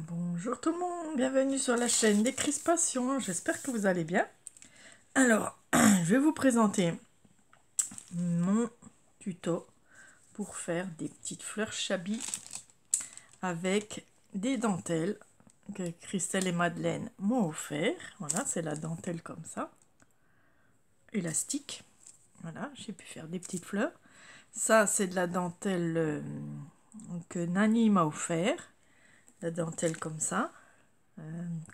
Bonjour tout le monde, bienvenue sur la chaîne des Crispations, j'espère que vous allez bien. Alors, je vais vous présenter mon tuto pour faire des petites fleurs Chabi avec des dentelles que Christelle et Madeleine m'ont offert. Voilà, c'est la dentelle comme ça, élastique. Voilà, j'ai pu faire des petites fleurs. Ça, c'est de la dentelle que Nani m'a offert. La dentelle comme ça.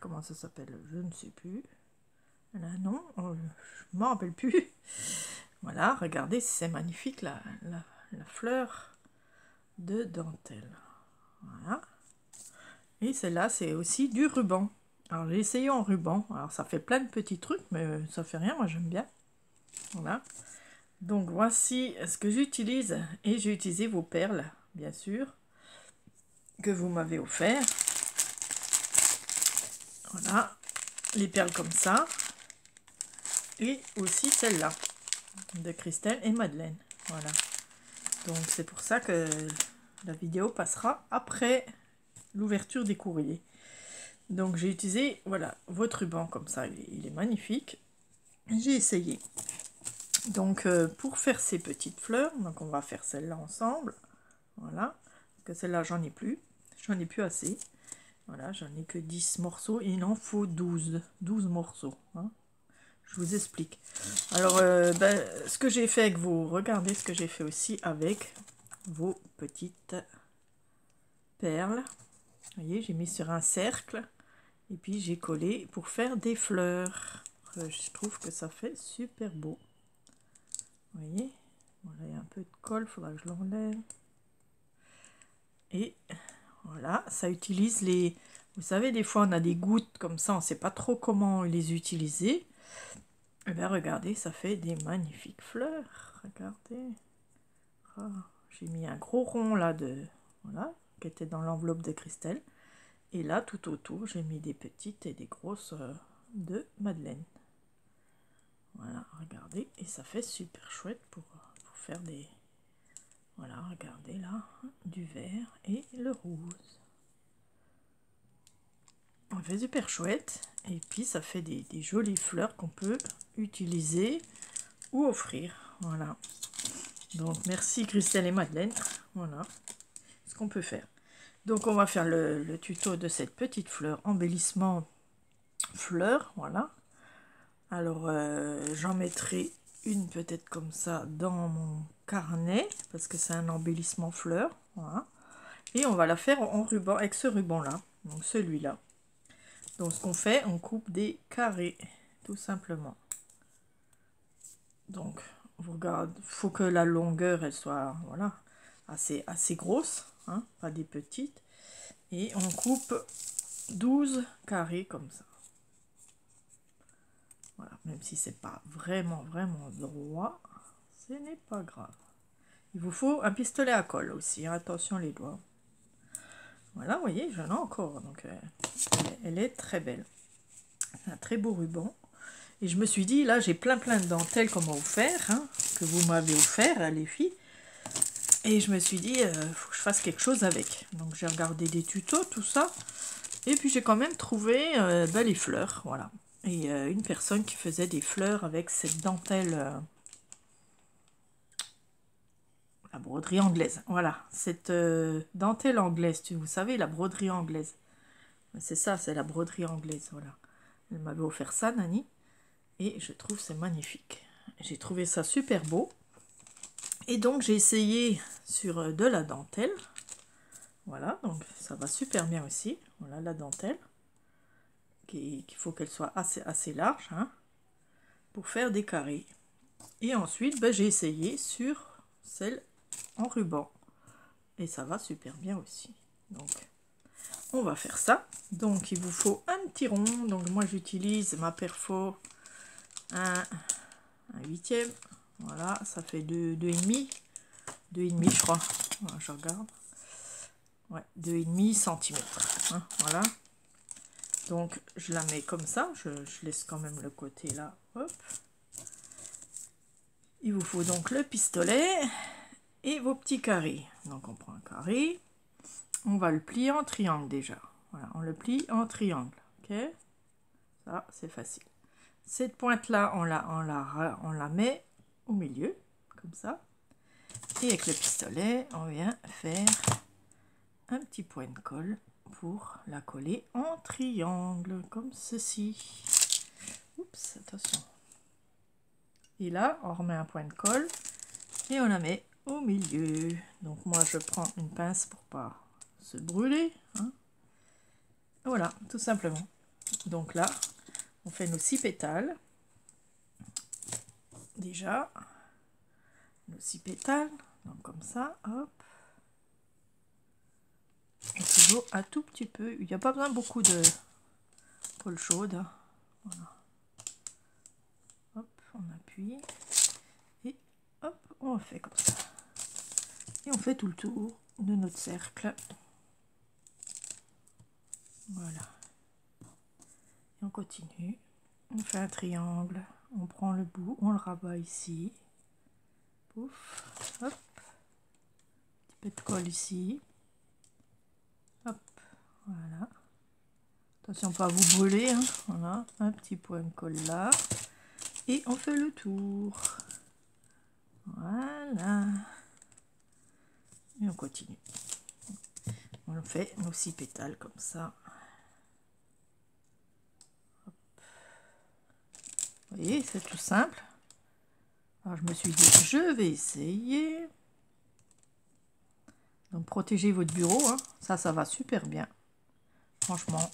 Comment ça s'appelle? Je ne sais plus. Là, non, je ne m'en rappelle plus. Voilà, regardez, c'est magnifique la fleur de dentelle. Voilà. Et celle-là, c'est aussi du ruban. Alors, j'ai essayé en ruban. Alors, ça fait plein de petits trucs, mais ça fait rien, moi j'aime bien. Voilà. Donc, voici ce que j'utilise. Et j'ai utilisé vos perles, bien sûr, que vous m'avez offert. Voilà, les perles comme ça. Et aussi celle-là, de Christelle et Madeleine. Voilà. Donc c'est pour ça que la vidéo passera après l'ouverture des courriers. Donc j'ai utilisé, voilà, votre ruban comme ça, il est magnifique. J'ai essayé. Donc pour faire ces petites fleurs, donc on va faire celle-là ensemble. Voilà. Que celle-là, j'en ai plus. J'en ai plus assez. Voilà, j'en ai que 10 morceaux. Et il en faut 12 morceaux. Hein. Je vous explique. Alors, ce que j'ai fait avec vous, regardez ce que j'ai fait aussi avec vos petites perles. Vous voyez, j'ai mis sur un cercle et puis j'ai collé pour faire des fleurs. Je trouve que ça fait super beau. Vous voyez, voilà, il y a un peu de colle, il faudra que je l'enlève. Et voilà, ça utilise les... Vous savez, des fois on a des gouttes comme ça, on ne sait pas trop comment les utiliser. Et bien regardez, ça fait des magnifiques fleurs. Regardez. Oh, j'ai mis un gros rond là de... Voilà, qui était dans l'enveloppe de Christelle. Et là, tout autour, j'ai mis des petites et des grosses de Madeleine. Voilà, regardez. Et ça fait super chouette pour faire des... Voilà, regardez là, du vert et le rose. Ça fait super chouette. Et puis, ça fait des jolies fleurs qu'on peut utiliser ou offrir. Voilà. Donc, merci Christelle et Madeleine. Voilà ce qu'on peut faire. Donc, on va faire le tuto de cette petite fleur, embellissement fleur. Voilà. Alors, j'en mettrai une peut-être comme ça dans mon carnet, parce que c'est un embellissement fleur. Voilà. Et on va la faire en ruban, avec ce ruban-là, donc celui-là. Donc, ce qu'on fait, on coupe des carrés, tout simplement. Donc, vous regardez, il faut que la longueur, elle soit, voilà, assez grosse, hein, pas des petites. Et on coupe 12 carrés comme ça. Voilà, même si c'est pas vraiment droit, ce n'est pas grave. Il vous faut un pistolet à colle aussi, hein, attention les doigts. Voilà, vous voyez, j'en ai encore, donc elle est très belle. Un très beau ruban. Et je me suis dit, là, j'ai plein de dentelles qu'on m'a offert, hein, que vous m'avez offert, les filles. Et je me suis dit, faut que je fasse quelque chose avec. Donc j'ai regardé des tutos, tout ça. Et puis j'ai quand même trouvé les fleurs, voilà. Et une personne qui faisait des fleurs avec cette dentelle, la broderie anglaise. Voilà, cette dentelle anglaise, vous savez, la broderie anglaise. C'est ça, c'est la broderie anglaise, voilà. Elle m'avait offert ça, Nani. Et je trouve c'est magnifique. J'ai trouvé ça super beau. Et donc j'ai essayé sur de la dentelle. Voilà, donc ça va super bien aussi. Voilà la dentelle. Qu'il faut qu'elle soit assez large, hein, pour faire des carrés. Et ensuite, j'ai essayé sur celle en ruban. Et ça va super bien aussi. Donc, on va faire ça. Donc, il vous faut un petit rond. Donc, moi, j'utilise ma perfo un 8e. Voilà, ça fait 2,5. 2,5, je crois. Voilà, je regarde. Ouais, 2,5 cm. Hein, voilà. Donc, je la mets comme ça. Je laisse quand même le côté là. Hop. Il vous faut donc le pistolet et vos petits carrés. Donc, on prend un carré. On va le plier en triangle déjà. Voilà, on le plie en triangle. Ok, ça c'est facile. Cette pointe là, on la met au milieu, comme ça. Et avec le pistolet, on vient faire un petit point de colle pour la coller en triangle, comme ceci. Oups, attention. Et là, on remet un point de colle et on la met au milieu. Donc moi, je prends une pince pour pas se brûler. Hein. Voilà, tout simplement. Donc là, on fait nos 6 pétales. Déjà, nos 6 pétales. Donc comme ça, hop. Et toujours un tout petit peu. Il n'y a pas besoin beaucoup de colle chaude. Hein. Voilà. Hop, on appuie. Et hop, on fait comme ça. Et on fait tout le tour de notre cercle. Voilà. Et on continue. On fait un triangle. On prend le bout, on le rabat ici. Pouf. Hop. Petit peu de colle ici. Hop. Voilà. Attention pas à vous brûler. Hein. Voilà. Un petit point de colle là. Et on fait le tour. Voilà. Et on continue. On fait nos 6 pétales comme ça. Hop. Vous voyez, c'est tout simple. Alors je me suis dit, je vais essayer. Donc protégez votre bureau. Hein. Ça va super bien. Franchement,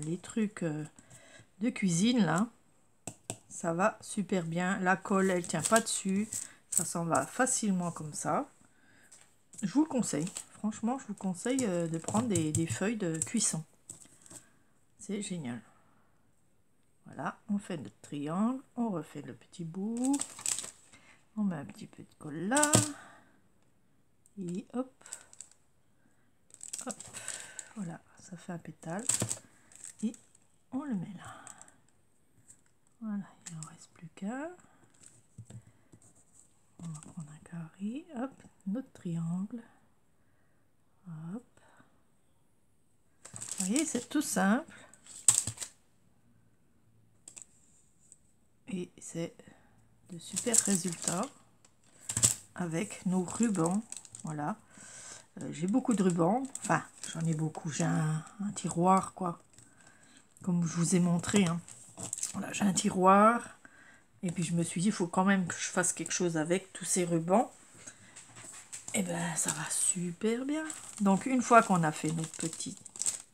les trucs de cuisine là, ça va super bien. La colle, elle tient pas dessus. Ça s'en va facilement comme ça. Je vous le conseille. Franchement, je vous conseille de prendre des feuilles de cuisson. C'est génial. Voilà, on fait notre triangle. On refait le petit bout. On met un petit peu de colle là. Et hop. Hop. Voilà, ça fait un pétale. Et on le met là. Voilà, il n'en reste plus qu'un. On va prendre un carré. Hop, notre triangle. Hop. Vous voyez, c'est tout simple. Et c'est de super résultats avec nos rubans. Voilà. J'ai beaucoup de rubans. Enfin, j'en ai beaucoup. J'ai un tiroir, quoi. Comme je vous ai montré. Hein. Voilà, j'ai un tiroir. Et puis je me suis dit, il faut quand même que je fasse quelque chose avec tous ces rubans. Et ben, ça va super bien. Donc, une fois qu'on a fait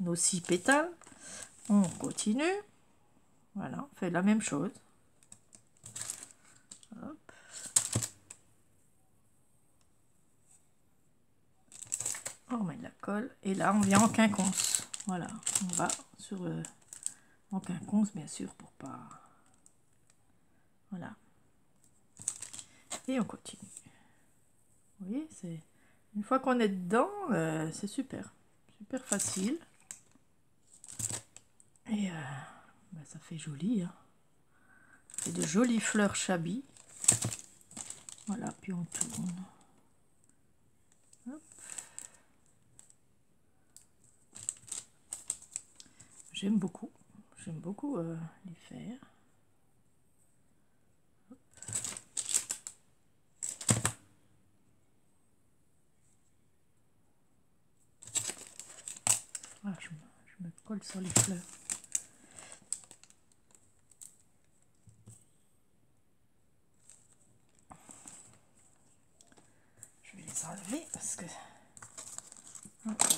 nos 6 pétales, on continue. Voilà, on fait la même chose. Hop. On met de la colle. Et là, on vient en quinconce. Voilà, on va sur en quinconce, bien sûr, pour pas... Voilà. Et on continue. Vous voyez, c'est... Une fois qu'on est dedans, c'est super. Super facile. Et ben, ça fait joli. Hein. Ça fait de jolies fleurs chablis. Voilà, puis on tourne. Hop. J'aime beaucoup les faire. Hop. Ah, je me colle sur les fleurs. Je vais les enlever parce que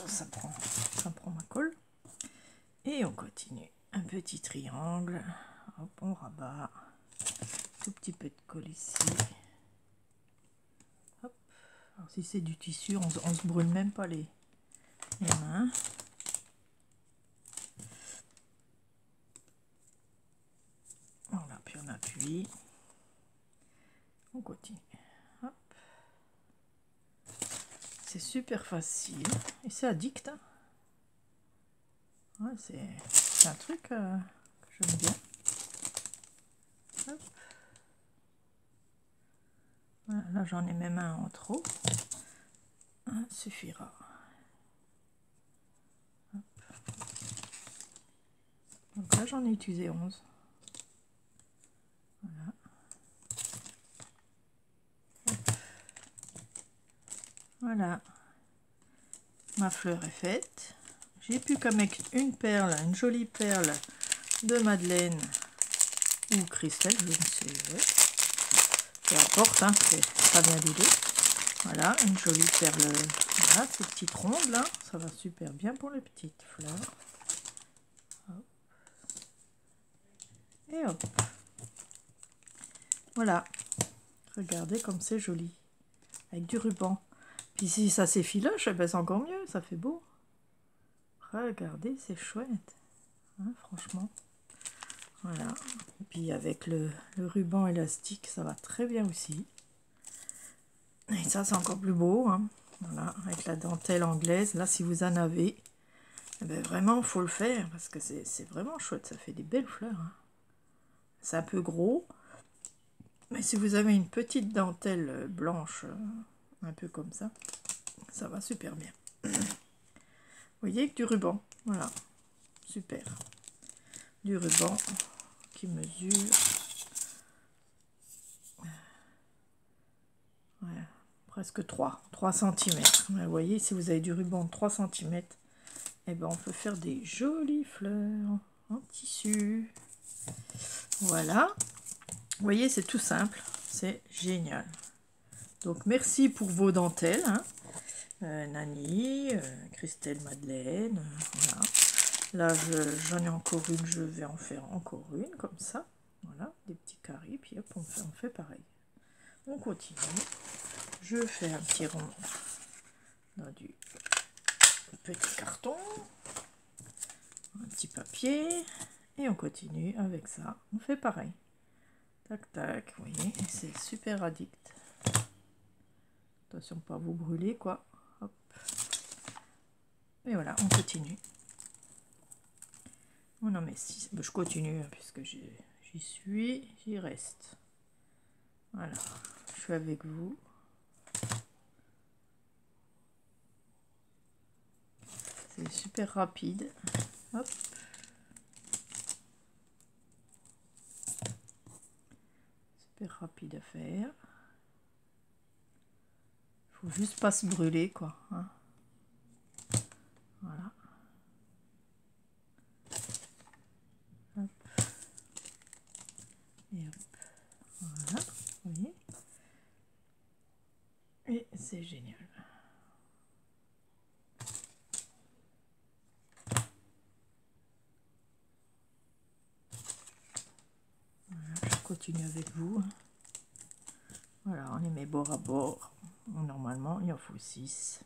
ça prend ma colle. Et on continue. Un petit triangle. Hop, on rabat. Tout petit peu de colle ici. Hop. Alors si c'est du tissu, on se brûle même pas les mains. Voilà, puis on appuie. On continue. Hop. C'est super facile. Et c'est addict. Hein. Ouais, c'est un truc que j'aime bien. Hop. Voilà, là j'en ai même un en trop. Un suffira. Hop. Donc là, j'en ai utilisé 11. Voilà. Voilà. Ma fleur est faite. J'ai plus qu'à mettre une perle, une jolie perle de Madeleine ou Christelle, je ne sais. Peu importe, hein, ça vient des deux. Voilà, une jolie perle. Voilà, ces petites rondes là, ça va super bien pour les petites fleurs. Hop. Et hop. Voilà. Regardez comme c'est joli. Avec du ruban. Puis si ça s'effiloche, eh ben c'est encore mieux, ça fait beau. Regardez, c'est chouette. Hein, franchement. Voilà. Et puis avec le ruban élastique, ça va très bien aussi. Et ça, c'est encore plus beau. Hein. Voilà, avec la dentelle anglaise. Là, si vous en avez, eh ben, vraiment, il faut le faire. Parce que c'est vraiment chouette. Ça fait des belles fleurs. Hein. C'est un peu gros. Mais si vous avez une petite dentelle blanche, un peu comme ça va super bien. Vous voyez, avec du ruban. Voilà. Super. Du ruban qui mesure... Ouais, presque 3 cm. Vous voyez, si vous avez du ruban de 3 cm, eh ben, on peut faire des jolies fleurs en tissu. Voilà. Vous voyez, c'est tout simple. C'est génial. Donc, merci pour vos dentelles. Hein. Nani, Christelle, Madeleine. Voilà. Là, j'en ai encore une. Je vais en faire encore une, comme ça. Voilà, des petits carrés. Puis hop, on fait pareil. On continue. Je fais un petit rond dans du petit carton, un petit papier, et on continue avec ça. On fait pareil. Tac, tac, vous voyez, c'est super addict. Attention, pas vous brûler, quoi. Hop. Et voilà, on continue. On en met 6. Je continue, puisque j'y suis, j'y reste. Voilà, je suis avec vous. C'est super rapide. Hop. Super rapide à faire. Faut juste pas se brûler, quoi. Hein. Voilà. Hop. Et hop. Voilà. Vous voyez. Et c'est génial. Voilà, je continue avec vous. Voilà, on les met bord à bord. Normalement, il en faut 6.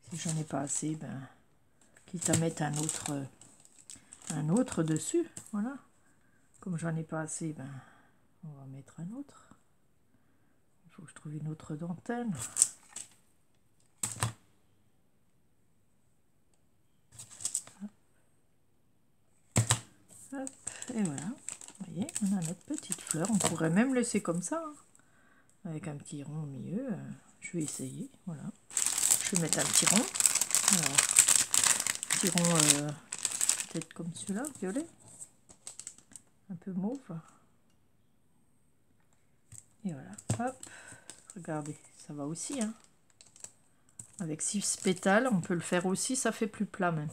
Si j'en ai pas assez, ben, quitte à mettre un autre dessus. Voilà. Comme j'en ai pas assez, ben, on va mettre un autre. Il faut que je trouve une autre dentelle. Hop, et voilà. Vous voyez, on a notre petite fleur. On pourrait même laisser comme ça, hein, avec un petit rond au milieu. Je vais essayer. Voilà. Je vais mettre un petit rond. Alors, petit rond peut-être comme celui-là, violet. Un peu mauve. Et voilà. Hop. Regardez, ça va aussi. Hein. Avec 6 pétales, on peut le faire aussi. Ça fait plus plat même.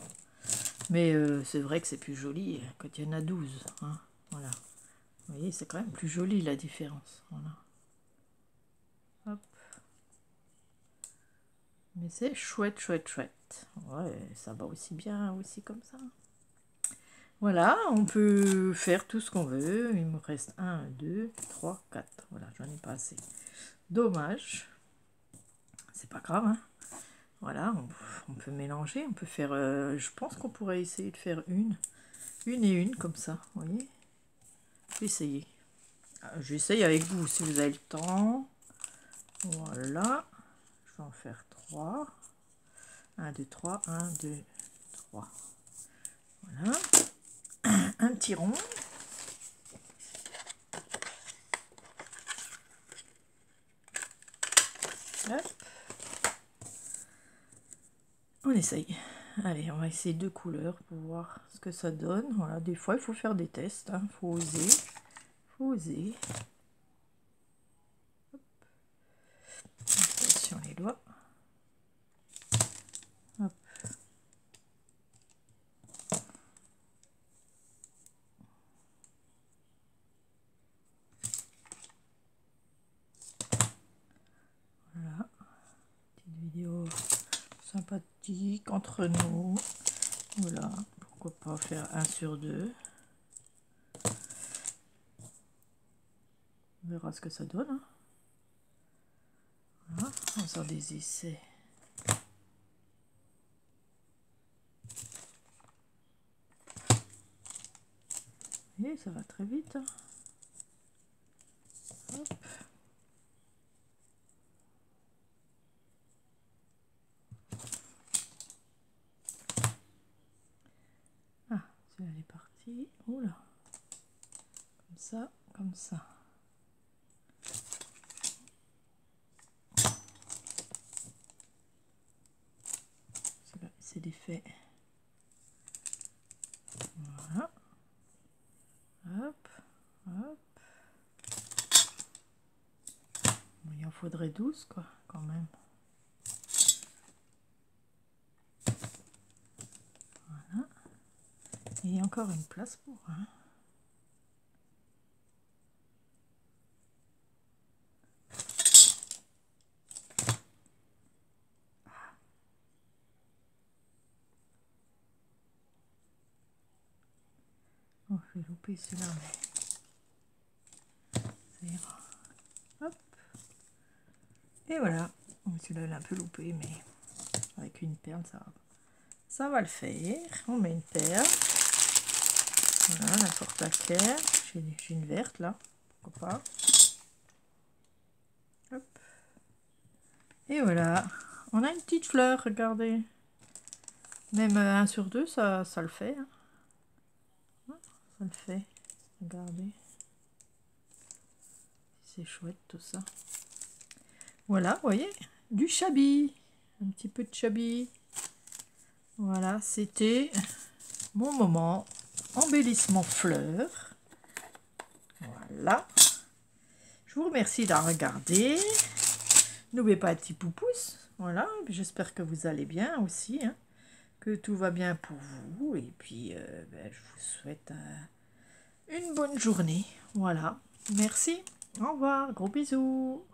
Mais c'est vrai que c'est plus joli quand il y en a 12. Hein. Voilà. Vous voyez, c'est quand même plus joli la différence. Voilà. Hop. Mais c'est chouette, chouette, chouette. Ouais, ça va aussi bien aussi comme ça. Voilà, on peut faire tout ce qu'on veut. Il me reste 1, 2, 3, 4. Voilà, j'en ai pas assez. Dommage. C'est pas grave, hein. Voilà, on peut mélanger. On peut faire... je pense qu'on pourrait essayer de faire une et une comme ça. Vous voyez. Je vais essayer. J'essaye avec vous si vous avez le temps. Voilà. Je vais en faire 3. 1, 2, 3. 1, 2, 3. Voilà. Un petit rond. Hop. On essaye. Allez, on va essayer 2 couleurs pour voir ce que ça donne. Voilà, des fois, il faut faire des tests. Hein. Faut oser. Faut oser. Hop. Attention les doigts. Hop. Voilà. Petite vidéo sympathique entre nous. Voilà. Pourquoi pas faire 1 sur 2. On verra ce que ça donne. Hein. Voilà. On va faire des essais. Vous voyez, ça va très vite. Hein. Hop. Ah, celui-là elle est partie. Oula. Comme ça, comme ça. Celui-là, c'est l'effet. Voilà. Hop, hop. Bon, il en faudrait 12, quoi, quand même. Voilà. Et il y a encore une place pour un. Oh, je vais louper celui-là, mais ça ira. Hop. Et voilà. Celui-là, il est un peu loupé, mais avec une perle, ça va le faire. On met une perle. Voilà, n'importe laquelle. J'ai une verte, là. Pourquoi pas. Hop. Et voilà. On a une petite fleur, regardez. Même 1 sur 2, ça le fait. Hein. Ça le fait. Regardez. C'est chouette tout ça. Voilà, vous voyez, du chabi. Un petit peu de chabi. Voilà, c'était mon moment embellissement fleurs. Voilà. Je vous remercie d'avoir regardé. N'oubliez pas un petit pouce. Voilà, j'espère que vous allez bien aussi. Hein, que tout va bien pour vous. Et puis, je vous souhaite une bonne journée. Voilà. Merci. Au revoir. Gros bisous.